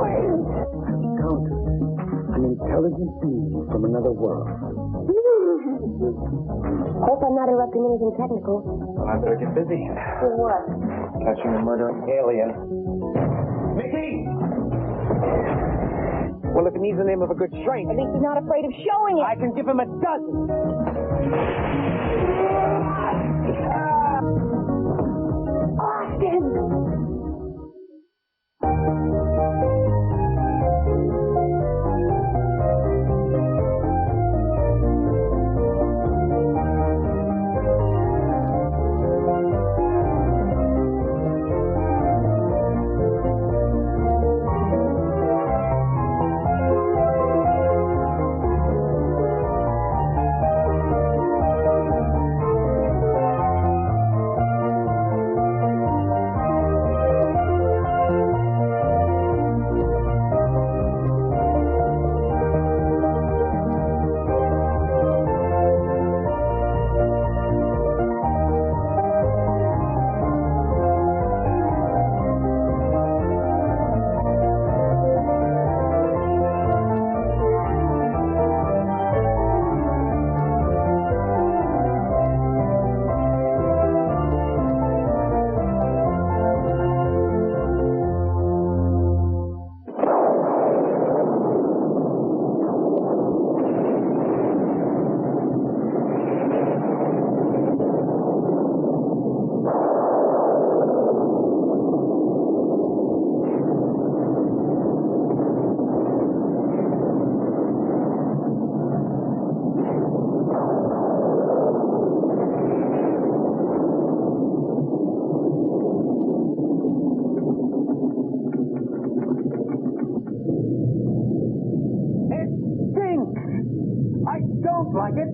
doing? I've encountered an intelligent being from another world. Hope I'm not interrupting anything technical. Well, I better get busy. For what? Catching a murdering alien. Mickey! Well, if he needs the name of a good shrink... At least he's not afraid of showing it. I can give him a dozen. Austin!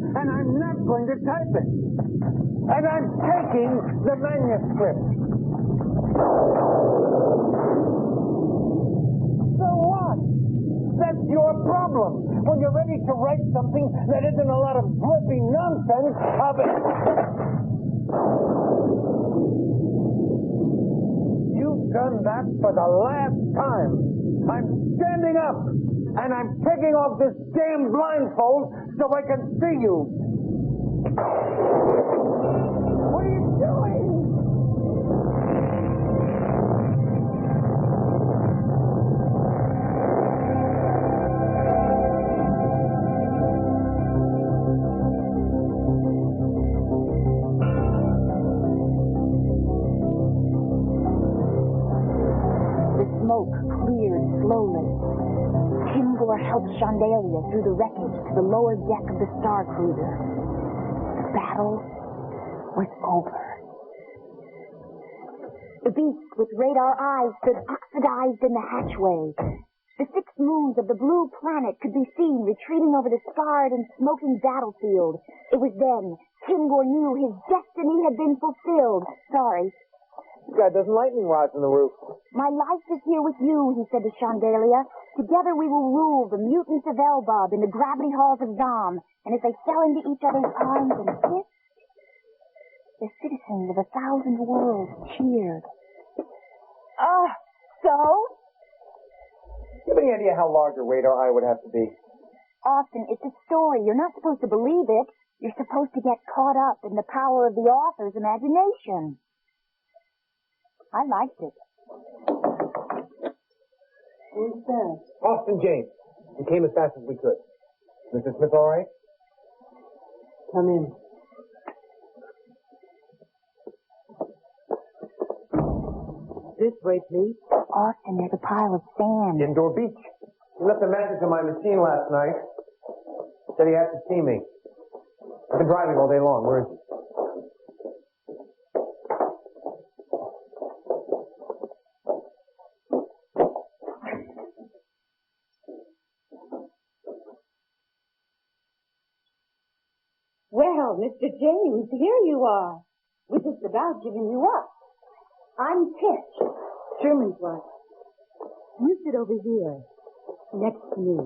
And I'm not going to type it. And I'm taking the manuscript. So what? That's your problem. When you're ready to write something that isn't a lot of drippy nonsense of it. You've done that for the last time. I'm standing up. And I'm taking off this damn blindfold so I can see you. What are you doing? The smoke cleared slowly. Kimgor helped Chandelier through the wreckage to the lower deck of the Star Cruiser. The battle was over. The beast with radar eyes stood oxidized in the hatchway. The 6 moons of the blue planet could be seen retreating over the scarred and smoking battlefield. It was then Kimgor knew his destiny had been fulfilled. Sorry. This guy doesn't lightning rods in the roof. My life is here with you, he said to Chandelier. Together we will rule the mutants of Elbab in the gravity halls of Zom. And as they fell into each other's arms and kissed, the citizens of 1,000 worlds cheered. So? Do you have any idea how large a radar eye would have to be? Austin, it's a story. You're not supposed to believe it. You're supposed to get caught up in the power of the author's imagination. I liked it. Who's that? Austin James. We came as fast as we could. Mr. Smith all right? Come in. This way, please. Austin, there's a pile of sand. Indoor beach. He left a message on my machine last night. Said he had to see me. I've been driving all day long. Where is he? Well, Mr. James, here you are. We're just about giving you up. I'm Tish, Truman's wife. You sit over here, next to me.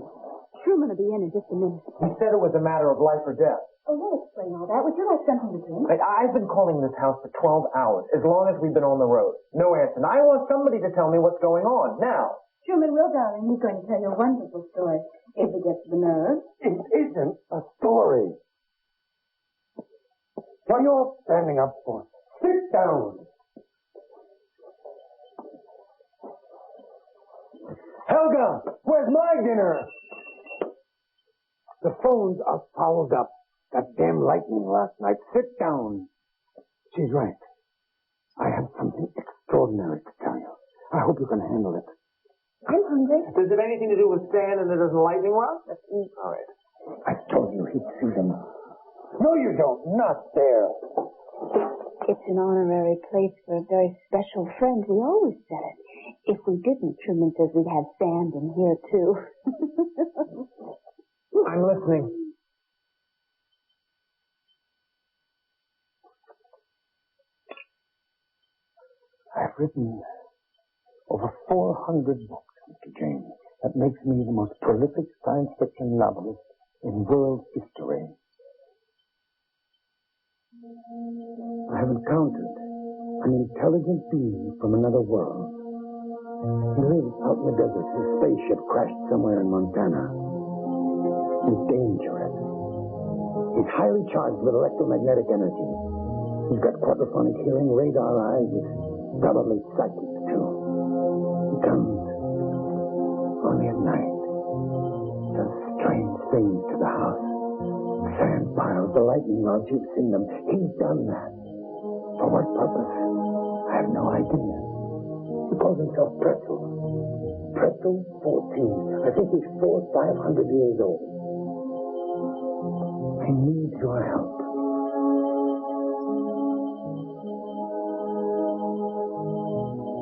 Truman will be in just a minute. He said it was a matter of life or death. Oh, we'll explain all that. Would you like something to drink? I've been calling this house for 12 hours, as long as we've been on the road. No answer. And I want somebody to tell me what's going on, now. Truman will, darling. He's going to tell you a wonderful story if he gets the nerve. It isn't a story. What are you all standing up for? Sit down. Helga, where's my dinner? The phones are fouled up. That damn lightning last night. Sit down. She's right. I have something extraordinary to tell you. I hope you can handle it. I'm hungry. Does it have anything to do with sand and there doesn't lightning rod? All right. I told you he'd see them. No, you don't. Not there. It's an honorary place for a very special friend. We always said it. If we didn't, Truman says we'd have sand in here, too. I'm listening. I've written over 400 books, Mr. James. That makes me the most prolific science fiction novelist in world history. I have encountered an intelligent being from another world. He lives out in the desert. His spaceship crashed somewhere in Montana. He's dangerous. He's highly charged with electromagnetic energy. He's got quadraphonic hearing, radar eyes. He's probably psychic, too. He comes only at night. Does strange things to the house. Sand piles, the lightning rods, you've seen them. He's done that. For what purpose? I have no idea. He calls himself Pretzel. Pretzel 14. I think he's 500 years old. I need your help.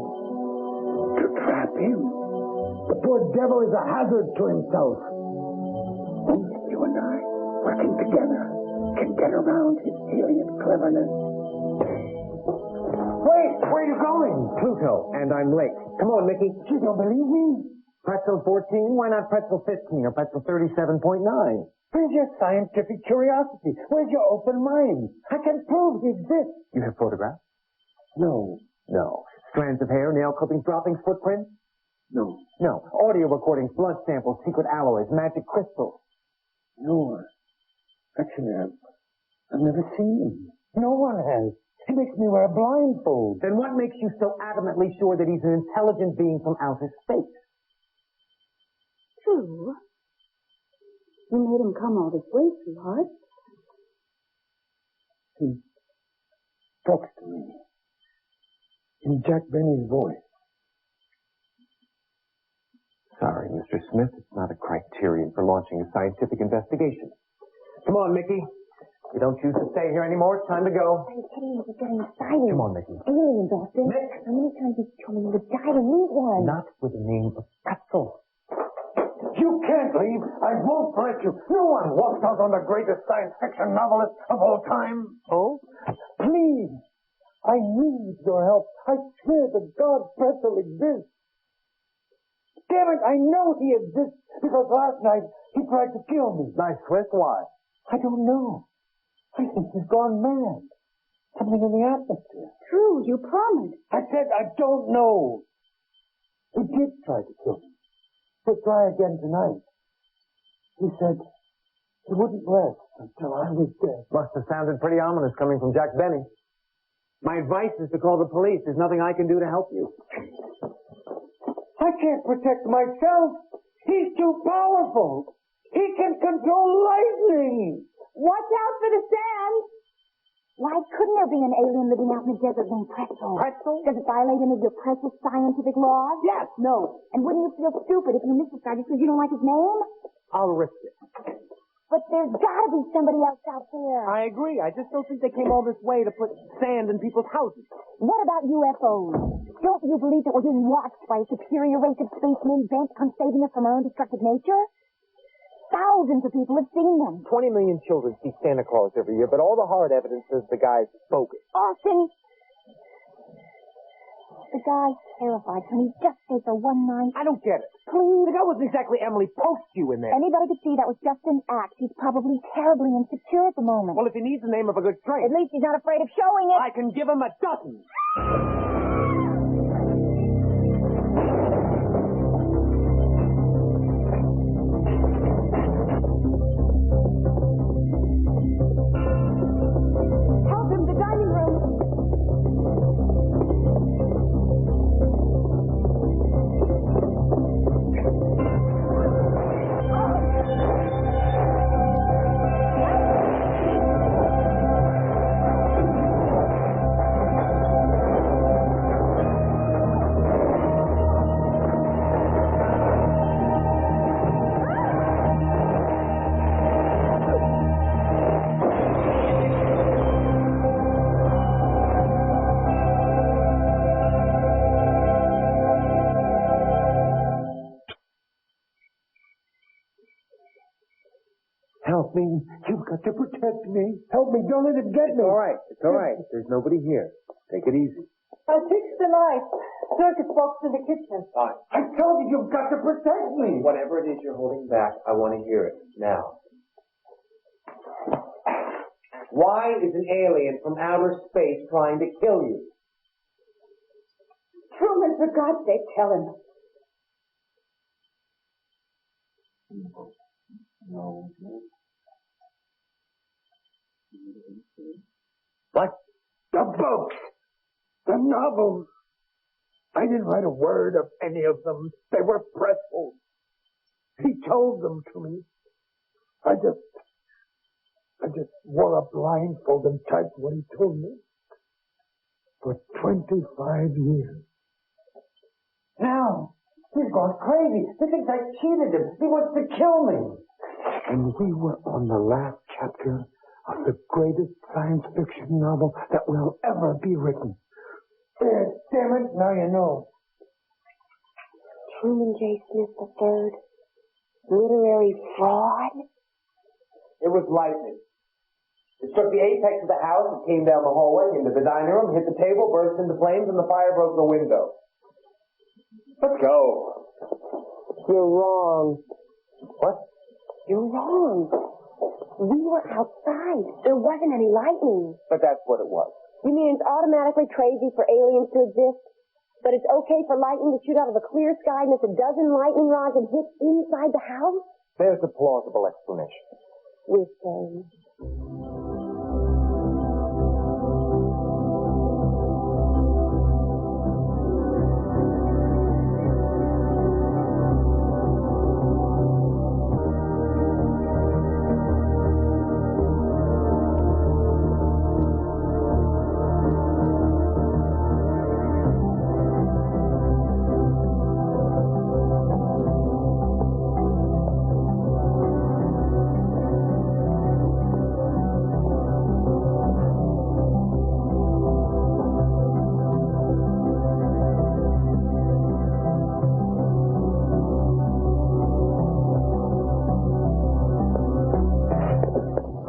To trap him. The poor devil is a hazard to himself. Only you and I, working together, can get around his alien cleverness. Wait, where are you going? Pluto, and I'm late. Come on, Mickey. You don't believe me? Pretzel 14? Why not Pretzel 15 or Pretzel 37.9? Where's your scientific curiosity? Where's your open mind? I can prove he exists. You have photographs? No. No. Strands of hair, nail clippings, droppings, footprints? No. No. Audio recordings, blood samples, secret alloys, magic crystals? No. Actually, I've never seen him. No one has. He makes me wear a blindfold. Then what makes you so adamantly sure that he's an intelligent being from outer space? True. You made him come all this way, sweetheart. He talks to me in Jack Benny's voice. Sorry, Mr. Smith, it's not a criterion for launching a scientific investigation. Come on, Mickey. You don't choose to stay here anymore. It's time to go. I'm kidding. He's getting excited. Come on, Mickey. Aliens, Austin. Mick. How many times have you told me you would die to meet one? Not with the name of Pretzel. You can't leave. I won't let you. No one walks out on the greatest science fiction novelist of all time. Oh? Please. I need your help. I swear to God Pretzel exists. Damn it, I know he exists because last night he tried to kill me. Nice twist. Why? I don't know. I think he's gone mad. Something in the atmosphere. True, you promised. I said I don't know. He did try to kill me. He'll try again tonight. He said he wouldn't rest until I was dead. Must have sounded pretty ominous coming from Jack Benny. My advice is to call the police. There's nothing I can do to help you. I can't protect myself. He's too powerful. He can control lightning. Watch out for the sand. Why couldn't there be an alien living out in the desert named Pretzel? Pretzel? Does it violate any of your precious scientific laws? Yes. No. And wouldn't you feel stupid if you missed this guy just because you don't like his name? I'll risk it. But there's got to be somebody else out there. I agree. I just don't think they came all this way to put sand in people's houses. What about UFOs? Don't you believe that we're being watched by a superior race of spacemen bent on saving us from our own destructive nature? Thousands of people have seen them. 20 million children see Santa Claus every year, but all the hard evidence says the guy's bogus. Austin! The guy's terrified. Can he just stay for one night? I don't get it. Please? The guy wasn't exactly Emily Post you in there. Anybody could see that was just an act. He's probably terribly insecure at the moment. Well, if he needs the name of a good At drink, least he's not afraid of showing it. I can give him a dozen. help me. You've got to protect me. Help me. Don't let him get me. All right. It's all right. There's nobody here. Take it easy. I fixed the light. Circuit box in the kitchen. I told you, you've got to protect me. Whatever it is you're holding back, I want to hear it now. Why is an alien from outer space trying to kill you? Truman, for God's sake, tell him. What? The books. The novels. I didn't write a word of any of them. They were pretzels. He told them to me. I just wore a blindfold and typed what he told me. For 25 years. Now, he's gone crazy. He thinks I cheated him. He wants to kill me. And we were on the last chapter of the greatest science fiction novel that will ever be written. Damn it, now you know. Truman J. Smith III. Literary fraud? It was lightning. It struck the apex of the house, it came down the hallway, into the dining room, hit the table, burst into flames, and the fire broke the window. Let's go. You're wrong. What? You're wrong. We were outside. There wasn't any lightning. But that's what it was. You mean it's automatically crazy for aliens to exist? But it's okay for lightning to shoot out of a clear sky, miss a dozen lightning rods, and hit inside the house? There's a plausible explanation. We're saying.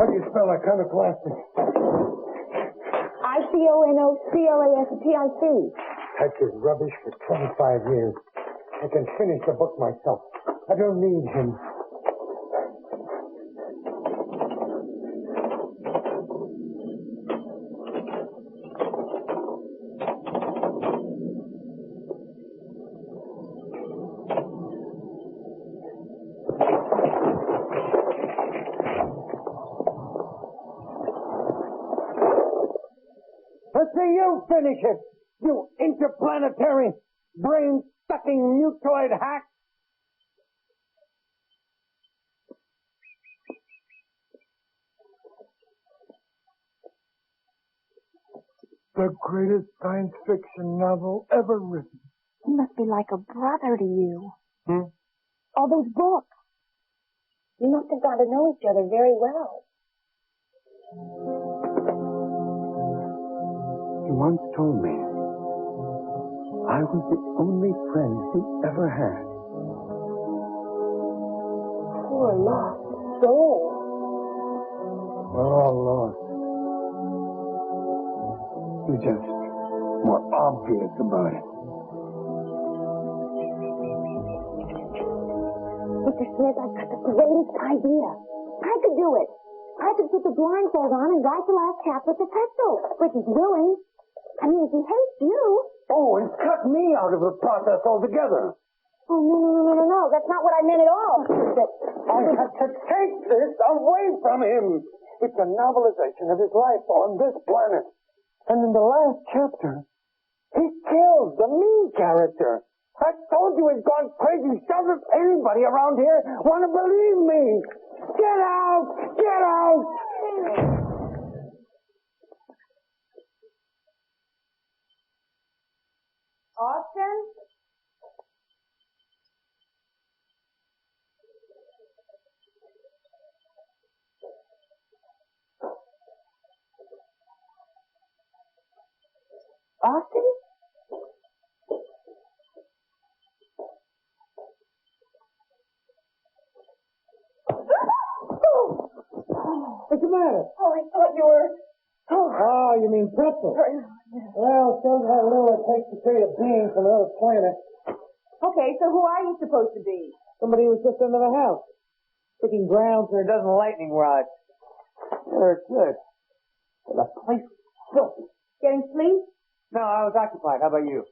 How do you spell iconoclastic? ICONOCLASTIC. Typed his rubbish for 25 years. I can finish the book myself. I don't need him. Let's see you finish it, you interplanetary, brain-sucking mutoid hack. The greatest science fiction novel ever written. He must be like a brother to you. All those books. You must have got to know each other very well. He once told me I was the only friend he ever had. Poor lost soul. We're all lost. You're just more obvious about it. Mr. Smith, I've got the greatest idea. I could do it. I could put the blindfold on and write the last chapter with the pencil, which is willing. I mean, if he hates you. Oh, and cut me out of the process altogether. Oh, no. That's not what I meant at all. I had to take this away from him. It's a novelization of his life on this planet. And in the last chapter, he kills the me character. I told you he's gone crazy. Doesn't anybody around here want to believe me? Get out! Get out! Austin? Austin? What's the matter? Oh, I thought you were... Oh, you mean Pretzel? Well, it shows how little it takes to create a being from another planet. Okay, so who are you supposed to be? Somebody who's just under the house, sticking ground for a dozen lightning rods. They're good. The place is filthy. Getting sleep? No, I was occupied. How about you?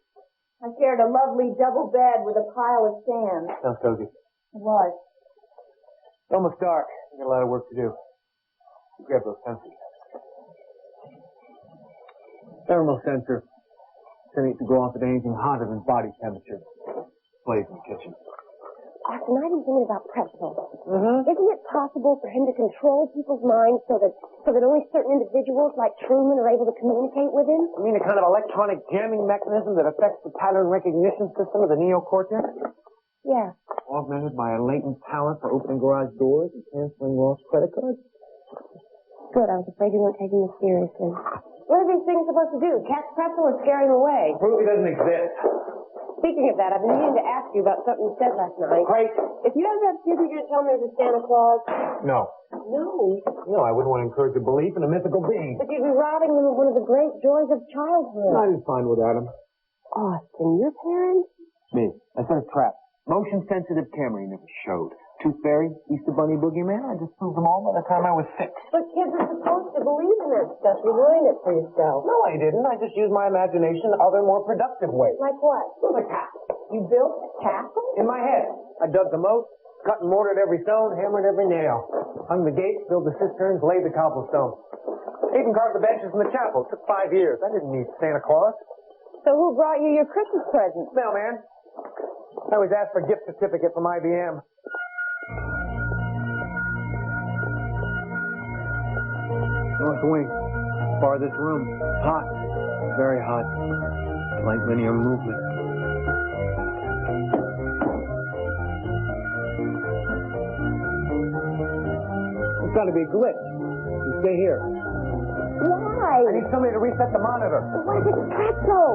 I shared a lovely double bed with a pile of sand. Sounds cozy. It was. It's almost dark. We've got a lot of work to do. Grab those sensors. Thermal sensor. Sending it to go off at anything hotter than body temperature. Blaze in the kitchen. Austin, I've been thinking about Pretzel. Mm-hmm. Isn't it possible for him to control people's minds so that only certain individuals like Truman are able to communicate with him? You mean a kind of electronic jamming mechanism that affects the pattern recognition system of the neocortex? Yeah. Augmented by a latent talent for opening garage doors and canceling lost credit cards? Good, I was afraid you weren't taking this seriously. What are these things supposed to do? Catch Pretzel or scare him away? Prove he doesn't exist. Speaking of that, I've been meaning to ask you about something you said last night. Great. If you ever have kids, you're going to tell me there's a Santa Claus? No. No. No, I wouldn't want to encourage a belief in a mythical being. But you'd be robbing them of one of the great joys of childhood. I did fine without him. Austin, your parents? Me. I set a trap. Motion-sensitive camera he never showed. Tooth Fairy, Easter Bunny, Boogeyman. I just proved them all by the time I was 6. But kids are supposed to believe in that stuff. You learn it for yourself. No, I didn't. I just used my imagination in other, more productive ways. Like what? Like that. You built a castle? In my head. I dug the moat, cut and mortared every stone, hammered every nail. Hung the gates, built the cisterns, laid the cobblestone. Even carved the benches in the chapel. It took 5 years. I didn't need Santa Claus. So who brought you your Christmas present? Mailman. I always asked for a gift certificate from IBM. North wing. Farthest room. Hot. Very hot. Slight linear movement. It's got to be a glitch. You stay here. Why? I need somebody to reset the monitor. What is it, Pretzel?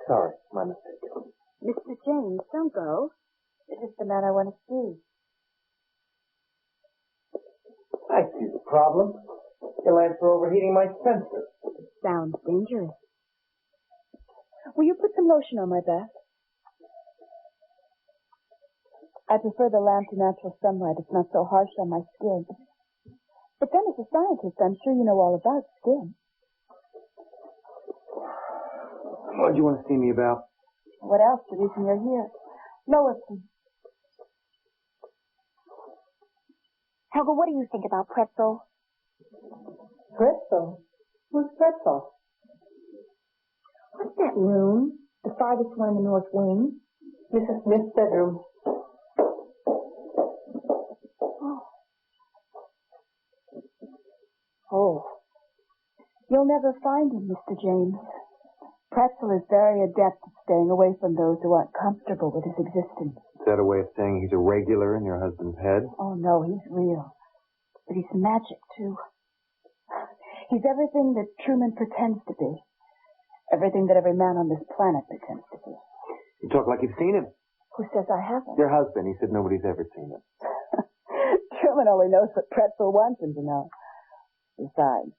Sorry, my mistake. Mr. James, don't go. This is the man I want to see. I see the problem. He'll answer overheating my sensor. Sounds dangerous. Will you put some lotion on my back? I prefer the lamp to natural sunlight. It's not so harsh on my skin. But then as a scientist, I'm sure you know all about skin. What do you want to see me about? What else? The reason you're here. Lower, please. Helga, what do you think about Pretzel? Pretzel? Who's Pretzel? What's that room? The farthest one in the north wing? Mrs. Smith's bedroom. Oh. You'll never find him, Mr. James. Pretzel is very adept at staying away from those who aren't comfortable with his existence. Is that a way of saying he's a regular in your husband's head? Oh, no, he's real. But he's magic, too. He's everything that Truman pretends to be. Everything that every man on this planet pretends to be. You talk like you've seen him. Who says I haven't? Your husband, he said nobody's ever seen him. Truman only knows what Pretzel wants him to know. Besides,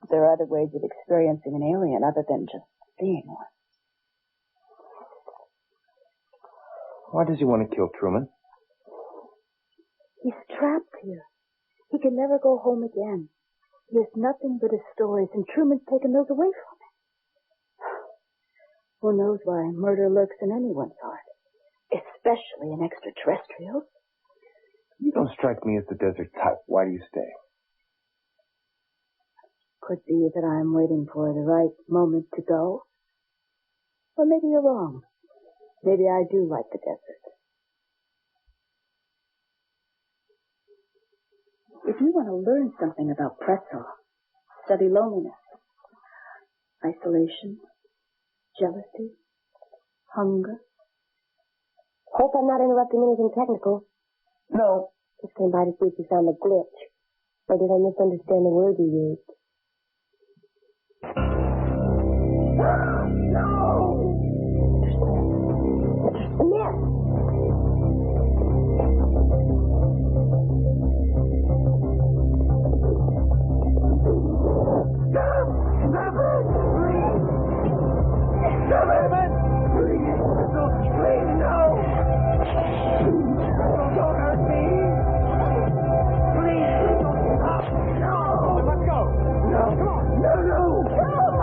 there are other ways of experiencing an alien other than just seeing one. Why does he want to kill Truman? He's trapped here. He can never go home again. He has nothing but his stories, and Truman's taken those away from him. Who knows why murder lurks in anyone's heart, especially an extraterrestrial? You don't strike me as the desert type. Why do you stay? Could be that I'm waiting for the right moment to go. Or maybe you're wrong. Maybe I do like the desert. If you want to learn something about Pretzel, study loneliness, isolation, jealousy, hunger. Hope I'm not interrupting anything technical. No. Just came by to see if you found the glitch. Or did I misunderstand the word you used? No! Smith! Stop! Stop it! Please! Stop it! Please! Please, no! Don't hurt me! Please! Don't stop! No! Let's go! No! Come on! No, no! Come on!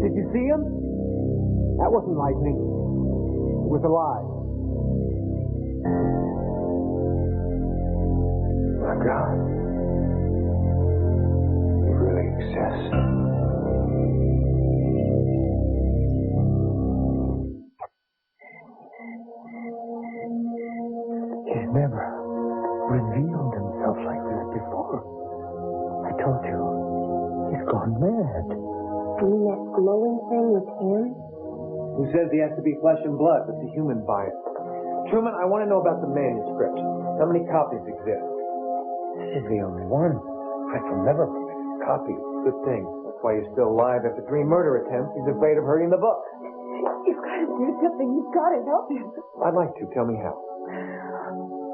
Did you see him? That wasn't lightning. It was alive. My God. It really exists. He's never revealed himself like this before. I told you, he's gone mad. You mean that glowing thing was him? Who says he has to be flesh and blood? That's a human bias. Truman, I want to know about the manuscript. How many copies exist? This is the only one. I shall never permit a copy. Good thing. That's why you're still alive after 3 murder attempts. He's afraid of hurting the book. You've got to do something. You've got to help him. I'd like to. Tell me how.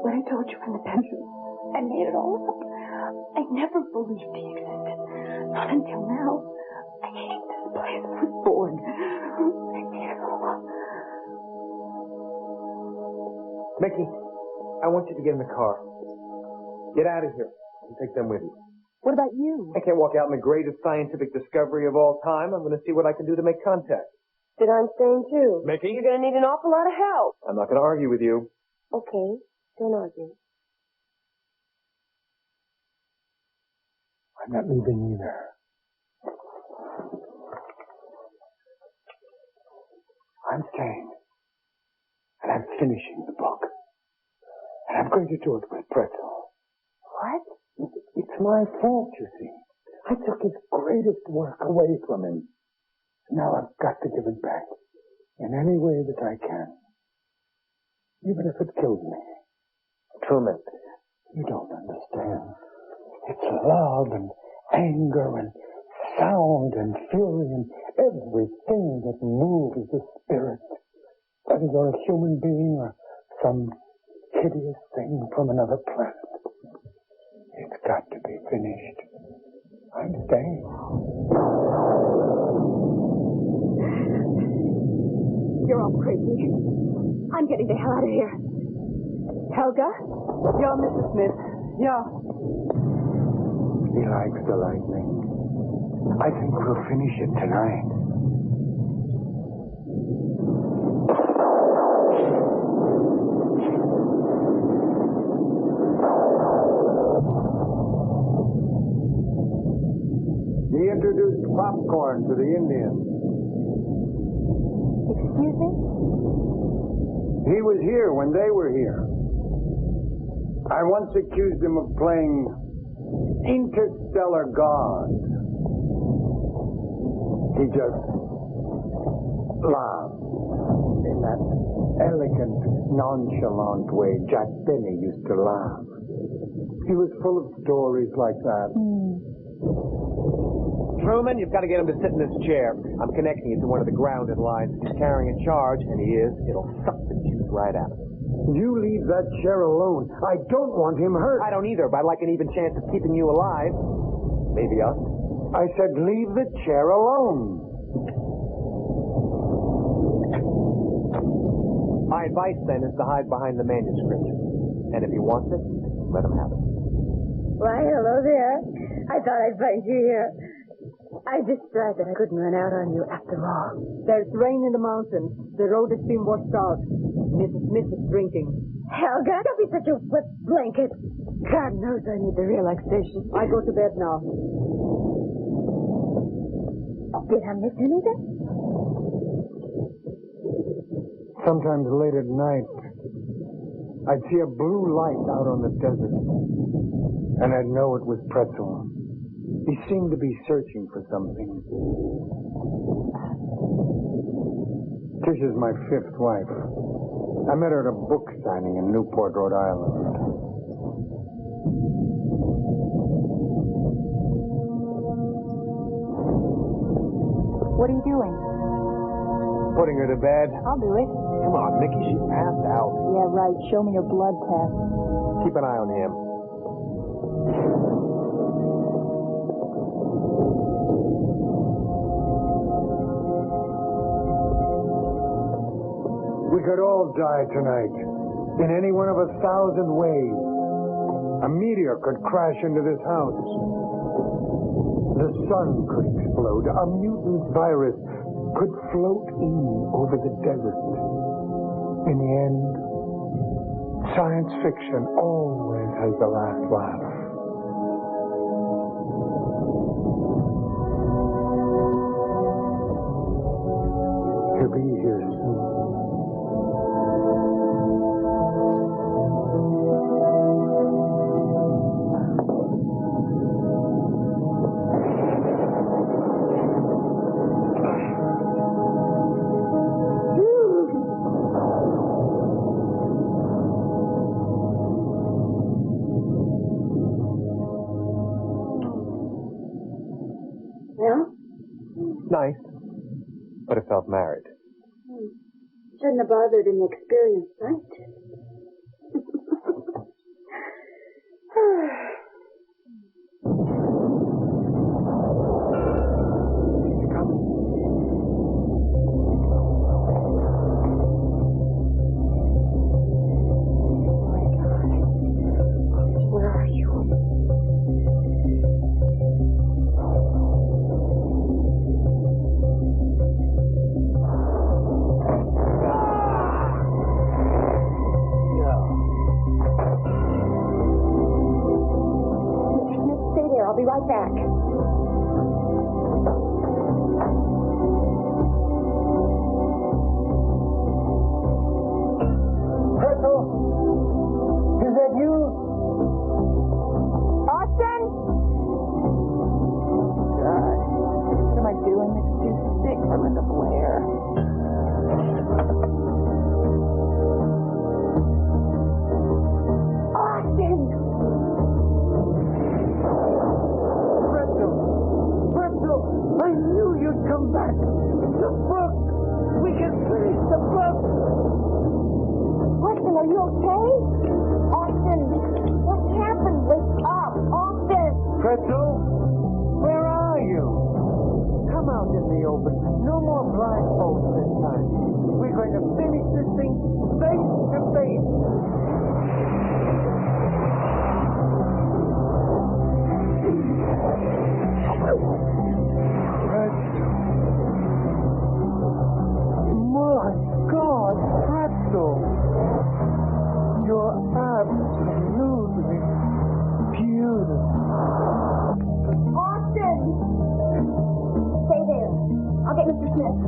When I told you in the bedroom, I made it all up. I never believed he existed. Not until now. I hate this place. I was born. I made it all up. Mickey, I want you to get in the car. Get out of here and take them with you. What about you? I can't walk out in the greatest scientific discovery of all time. I'm going to see what I can do to make contact. Then I'm staying too. Mickey? You're going to need an awful lot of help. I'm not going to argue with you. Okay, don't argue. I'm not leaving either. I'm staying. And I'm finishing the book. And I'm going to do it with Pretzel. What? It's my fault, you see. I took his greatest work away from him. Now I've got to give it back in any way that I can. Even if it kills me. Truman. You don't understand. It's love and anger and sound and fury and everything that moves the spirit. Whether you're a human being or some hideous thing from another planet. It's got to be finished. I'm staying. You're all crazy. I'm getting the hell out of here. Helga? Yeah, Mrs. Smith. Yeah. He likes the lightning. I think we'll finish it tonight. He introduced popcorn to the Indians. Excuse me? He was here when they were here. I once accused him of playing interstellar god. He just laughed in that elegant, nonchalant way Jack Benny used to laugh. He was full of stories like that. Truman, you've got to get him to sit in this chair. I'm connecting it to one of the grounded lines. If he's carrying a charge, and he is, it'll suck the juice right out of him. You leave that chair alone. I don't want him hurt. I don't either, but I'd like an even chance of keeping you alive. Maybe us. I said leave the chair alone. My advice, then, is to hide behind the manuscript. And if he wants it, let him have it. Why, hello there. I thought I'd find you here. I just tried that I couldn't run out on you after all. There's rain in the mountains. The road has been washed out. Mrs. Smith is drinking. Helga, don't be such a wet blanket. God knows I need the relaxation. I go to bed now. Did I miss anything? Sometimes late at night, I'd see a blue light out on the desert, and I'd know it was Pretzel. He seemed to be searching for something. Tish is my fifth wife. I met her at a book signing in Newport, Rhode Island. What are you doing? Putting her to bed. I'll do it. Come on, Mickey, she's passed out. Yeah, right. Show me your blood test. Keep an eye on him. We could all die tonight, in any one of 1,000 ways. A meteor could crash into this house. The sun could explode. A mutant virus could float in over the desert. In the end, science fiction always has the last laugh. He'll be here soon. Nice, but it felt married. Shouldn't have bothered in the experience, right? Where are you? I'll be right back. Pretzel? Is that you? Austin? God, what am I doing? It's too sick for Linda Blair. Austin! I knew you'd come back. The book. We can finish the book. Austin, are you okay? Austin, what happened? Wake up, Austin! Pretzel, where are you? Come out in the open. No more blindfolds this time. We're going to finish this thing face to face. My God, Pretzel! You're absolutely beautiful. Austin! Stay there. I'll get Mr. Smith.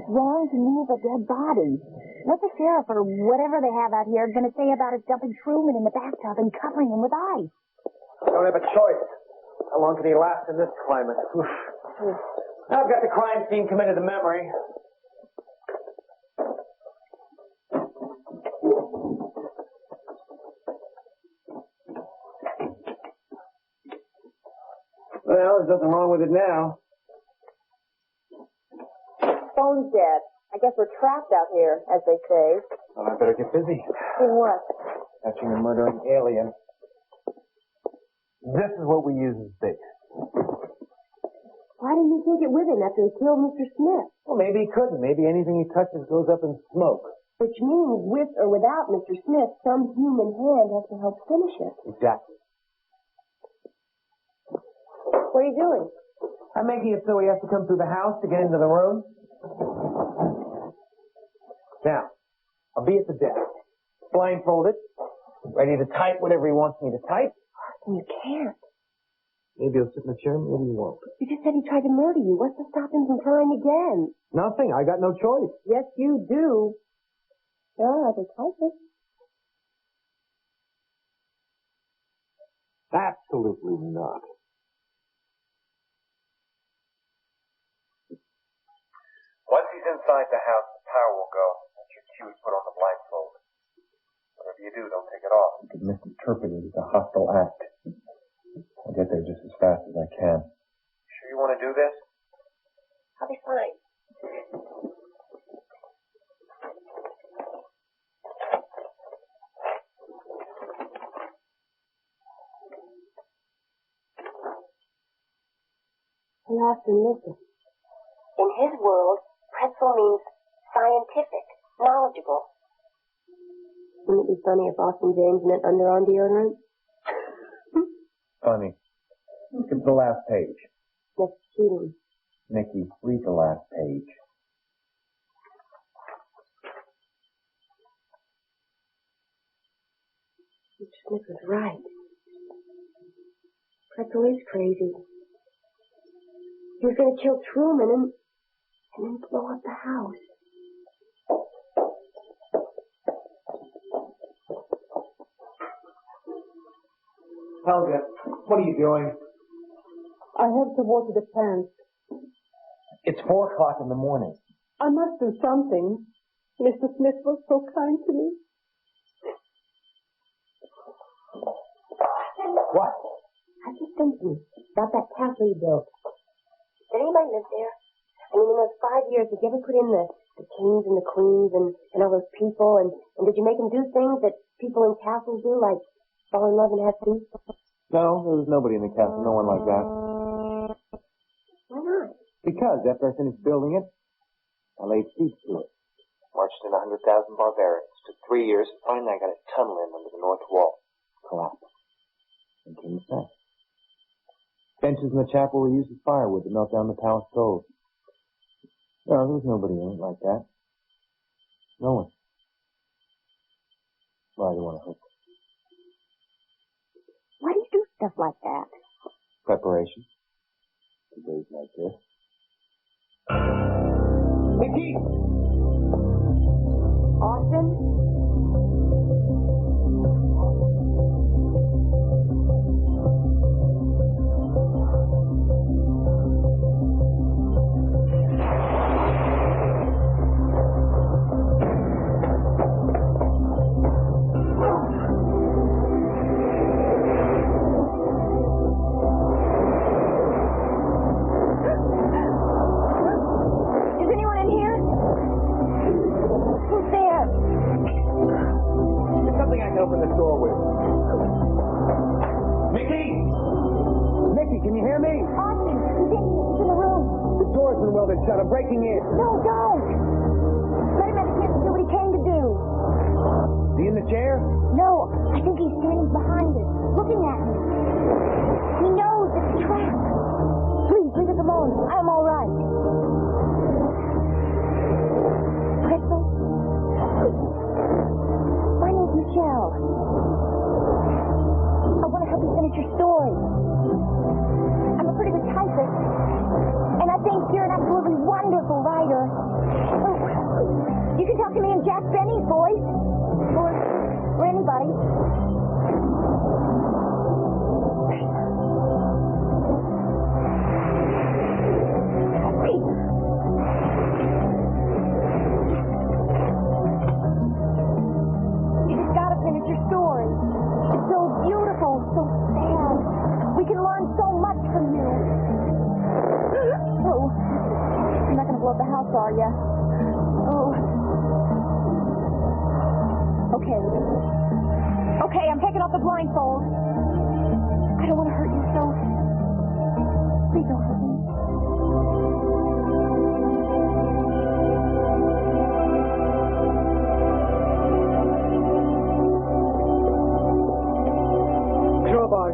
Wrong to move a dead body. What's the sheriff or whatever they have out here going to say about us dumping Truman in the bathtub and covering him with ice? Don't have a choice. How long can he last in this climate? I've got the crime scene committed to memory. Well, there's nothing wrong with it now. phone's dead. I guess we're trapped out here, as they say. Well, I better get busy. In what? Catching a murdering alien. This is what we use as bait. Why didn't he take it with him after he killed Mr. Smith? Well, maybe he couldn't. Maybe anything he touches goes up in smoke. Which means, with or without Mr. Smith, some human hand has to help finish it. Exactly. What are you doing? I'm making it so he has to come through the house to get into the room. Now, I'll be at the desk, blindfolded, ready to type whatever he wants me to type. You can't. Maybe he'll sit in the chair, maybe he won't. You just said he tried to murder you. What's to stop him from trying again? Nothing. I got no choice. Yes, you do. Yeah, I can type it. Absolutely not. Once he's inside the house, the power will go. Once your cue is put on the blindfold. Whatever you do, don't take it off. You could misinterpret it as a hostile act. I'll get there just as fast as I can. Sure you want to do this? I'll be fine. Hey, Austin, listen. In his world, pretzel means scientific, knowledgeable. Wouldn't it be funny if Austin James meant underarm deodorant? Funny. Skip the last page. That's cheating. Nikki, read the last page. Mr. Smith was right. Pretzel is crazy. He was going to kill Truman and then blow up the house. Helga, what are you doing? I have to water the plants. It's 4 o'clock in the morning. I must do something. Mr. Smith was so kind to me. What? I was just thinking about that castle you built. Did anybody live there? I mean, in those 5 years, did you ever put in the kings and the queens and all those people? And did you make them do things that people in castles do, like fall in love and have peace? No, there was nobody in the castle. No one like that. Why not? Because after I finished building it, I laid siege to it. Marched in 100,000 barbarians. Took 3 years, and finally I got a tunnel in under the north wall. Collapsed. And came the Smith. Benches in the chapel were used as firewood to melt down the palace stove. No, there was nobody in it like that. No one. Well, I didn't want to hope. Why do you do stuff like that? Preparation. For days like this. Mickey! Austin? Open the door with. Mickey! Mickey, can you hear me? Austin, he's in the room. The door's been welded shut. I'm breaking in. No, don't. Let him have a chance to do what he came to do. Is he in the chair? No, I think he's standing behind us, looking at me. He knows it's a trap. Please, leave us alone. I'm all right. Pretzel? My name's Michelle. I want to help you finish your story. I'm a pretty good typist, and I think you're an absolutely wonderful writer. Oh, you can talk to me in Jack Benny's voice, or anybody. careful of the house, are you? Oh. Okay. Okay, I'm taking off the blindfold. I don't want to hurt you, so please don't hurt me. Crowbar.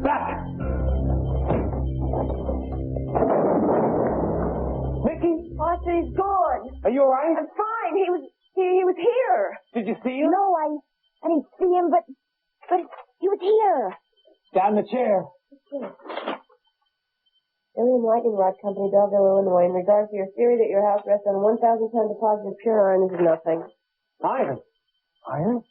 Back! Mickey? Arthur, he's gone. Are you all right? I'm fine. He was here. Did you see him? No, I didn't see him, but he was here. Down in the chair. Alien Lightning Rod Company, Belleville, Illinois. In regards to your theory that your house rests on a 1,000-ton deposit of pure iron, this is nothing. Iron. Iron?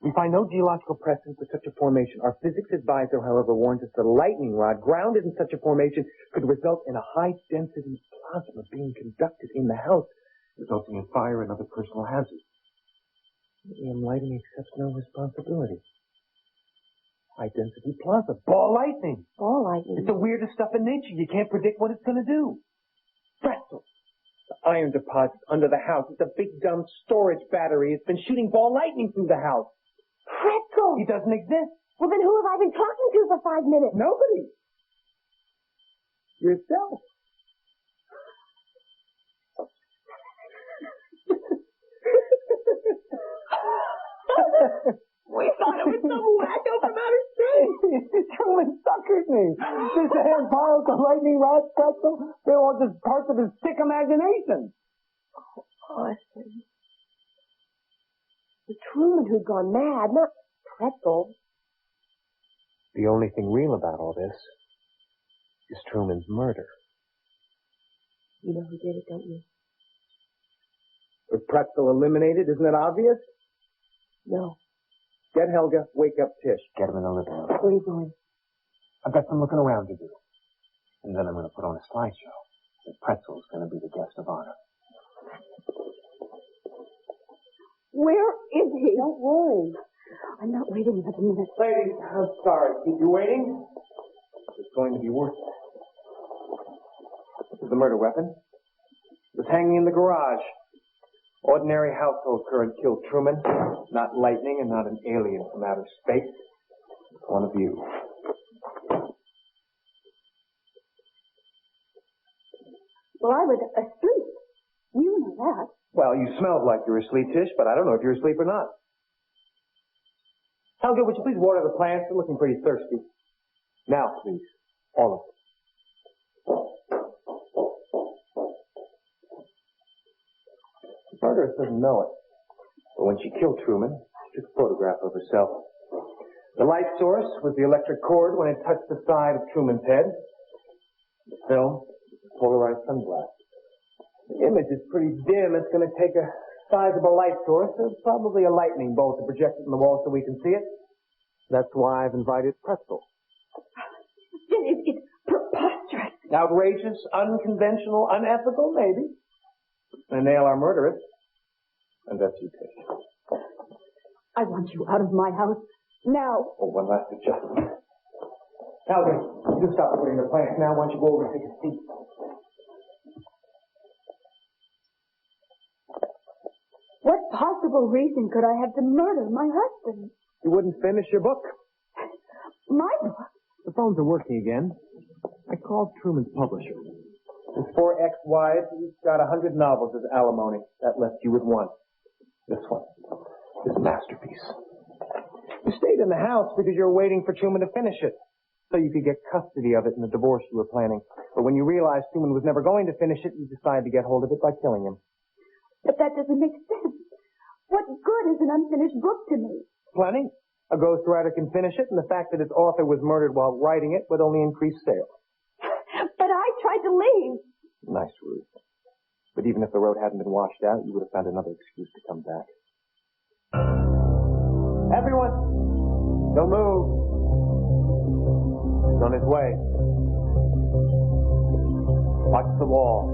We find no geological precedent for such a formation. Our physics advisor, however, warns us that a lightning rod grounded in such a formation could result in a high-density plasma being conducted in the house, resulting in fire and other personal hazards. EM Lighting accepts no responsibility. High-density plasma. Ball lightning. Ball lightning? It's the weirdest stuff in nature. You can't predict what it's going to do. Pretzel. The iron deposit under the house. It's a big, dumb storage battery. It's been shooting ball lightning through the house. Pretzel! He doesn't exist. Well, then who have I been talking to for 5 minutes? Nobody. Yourself. We thought it was some wacko from outer space. Truman suckered me. This hand piles the lightning rod Pretzel. They're all just parts of his sick imagination. Austin. The Truman who'd gone mad, not Pretzel. The only thing real about all this is Truman's murder. You know who did it, don't you? With Pretzel eliminated, isn't it obvious? No. Get Helga, wake up Tish. Get him in the living room. Where are you going? I've got some looking around to do. And then I'm going to put on a slideshow. And Pretzel's going to be the guest of honor. Where is he? Don't worry. I'm not waiting another minute. Ladies, I'm sorry to keep you waiting. It's going to be worth it. This is the murder weapon. It was hanging in the garage. Ordinary household current killed Truman. Not lightning and not an alien from outer space. It's one of you. Well, I was asleep. You know that. Well, you smelled like you were asleep, Tish, but I don't know if you're asleep or not. Helga, would you please water the plants? They're looking pretty thirsty. Now, please. All of them. The murderess doesn't know it. But when she killed Truman, she took a photograph of herself. The light source was the electric cord when it touched the side of Truman's head. The film was a polarized sunglass. The image is pretty dim. It's going to take a sizable light source, so probably a lightning bolt to project it on the wall so we can see it. That's why I've invited Pretzel. It's preposterous. Outrageous, unconventional, unethical, maybe. And nail our murderess. And that's you, Tish. I want you out of my house now. Oh, one last adjustment. Helga, you stop putting the plants now. Why don't you go over and take a seat? What possible reason could I have to murder my husband? You wouldn't finish your book. My book? The phones are working again. I called Truman's publisher. His 4 ex-wives each got 100 novels as alimony. That left you with one. This one. His masterpiece. You stayed in the house because you were waiting for Truman to finish it, so you could get custody of it in the divorce you were planning. But when you realized Truman was never going to finish it, you decided to get hold of it by killing him. But that doesn't make sense. What good is an unfinished book to me? Plenty. A ghostwriter can finish it, and the fact that its author was murdered while writing it would only increase sales. But I tried to leave. Nice, Ruth. But even if the road hadn't been washed out, you would have found another excuse to come back. Everyone, don't move. He's on his way. Watch the wall.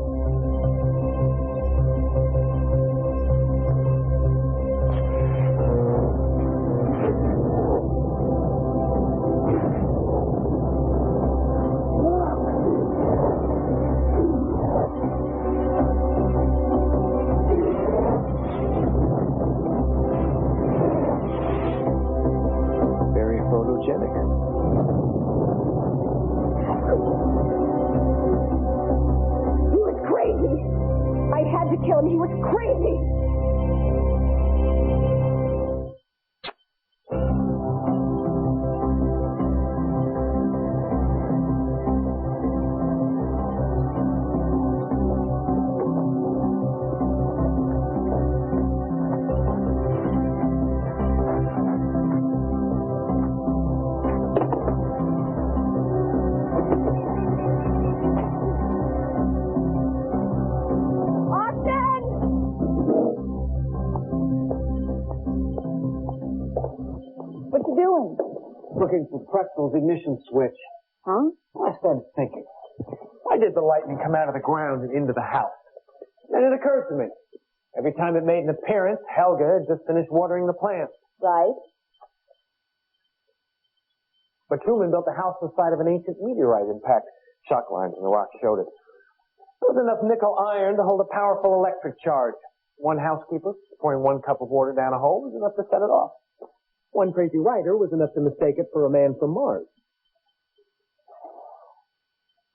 photogenic. He was crazy. I had to kill him. He was crazy. Looking for Pretzel's ignition switch. Huh? I started thinking. Why did the lightning come out of the ground and into the house? And it occurred to me. Every time it made an appearance, Helga had just finished watering the plants. Right. But Truman built the house on the side of an ancient meteorite impact. Shock lines in the rock showed it. There was enough nickel iron to hold a powerful electric charge. One housekeeper pouring 1 cup of water down a hole was enough to set it off. One crazy writer was enough to mistake it for a man from Mars.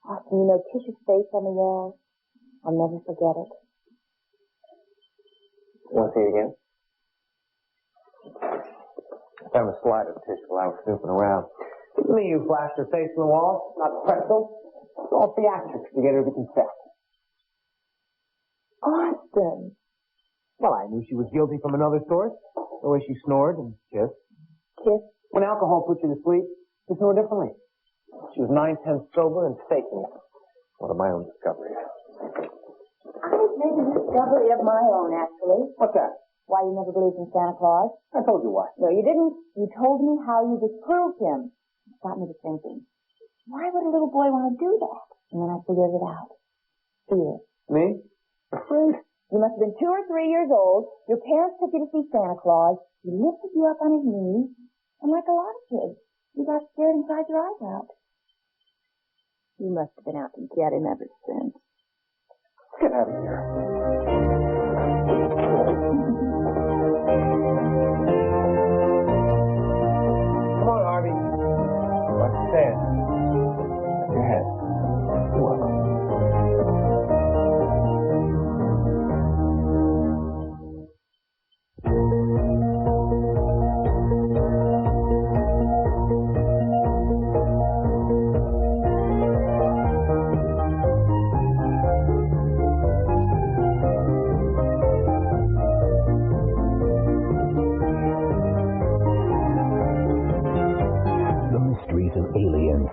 Austin, you know Tish's face on the wall? I'll never forget it. Want to see it again? I found a slide of Tish while I was snooping around. It's me who flashed her face on the wall, not Pretzel. It's all theatrics to get her to confess. Austin! Well, I knew she was guilty from another source. The way she snored and kissed. Kiss? When alcohol puts you to sleep, you snore differently. She was 9/10 sober and faking it. One of my own discoveries. I've made a discovery of my own, actually. What's that? Why you never believed in Santa Claus? I told you why. No, you didn't. You told me how you disproved him. It got me to thinking, why would a little boy want to do that? And then I figured it out. Fear. Me? Afraid? You must have been 2 or 3 years old. Your parents took you to see Santa Claus. He lifted you up on his knees. And like a lot of kids, you got scared and cried your eyes out. You must have been out to get him ever since. Get out of here. Come on, Harvey. Watch your stairs. Lift your head. You're welcome.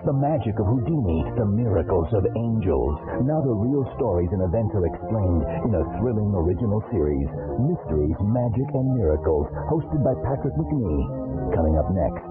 The magic of Houdini, the miracles of angels. Now the real stories and events are explained in a thrilling original series, Mysteries, Magic, and Miracles, hosted by Patrick McNee. Coming up next.